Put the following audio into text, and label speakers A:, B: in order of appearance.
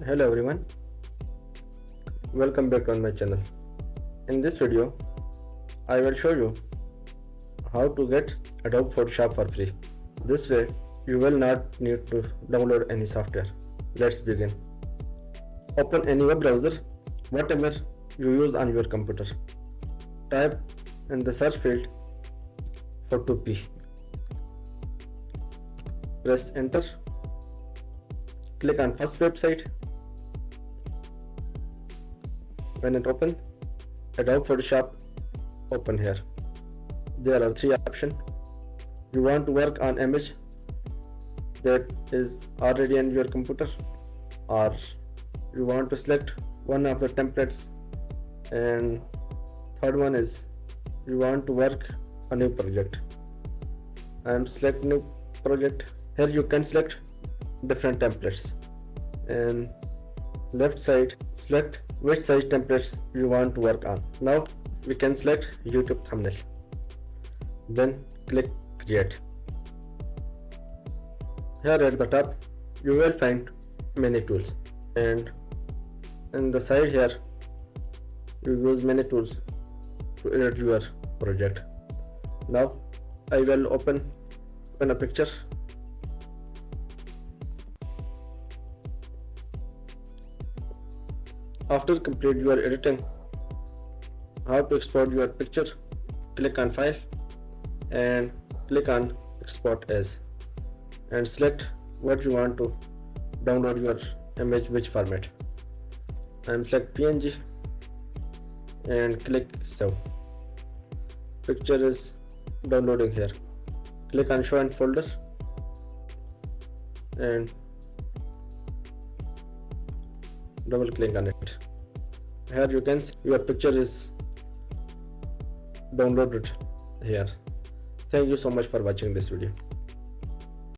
A: Hello everyone, welcome back on my channel. In this video, I will show you how to get Adobe Photoshop for free. This way, you will not need to download any software. Let's begin. Open any web browser, whatever you use on your computer. Type in the search field Photoshop. Press enter. Click on first website. When it opens, Adobe Photoshop open here. There are three options. You want to work on image that is already on your computer, or you want to select one of the templates, and third one is you want to work a new project. I am select new project. Here you can select different templates, and left side select which size templates you want to work on. Now we can select YouTube thumbnail, then click create. Here at the top you will find many tools, and in the side here you use many tools to edit your project. Now I will open a picture. After complete your editing, how to export your picture, click on file and click on export as, and select what you want to download your image, which format. I am select PNG and click save. Picture is downloading here. Click on show in folder and double click on it. Here you can see your picture is downloaded here. Thank you so much for watching this video.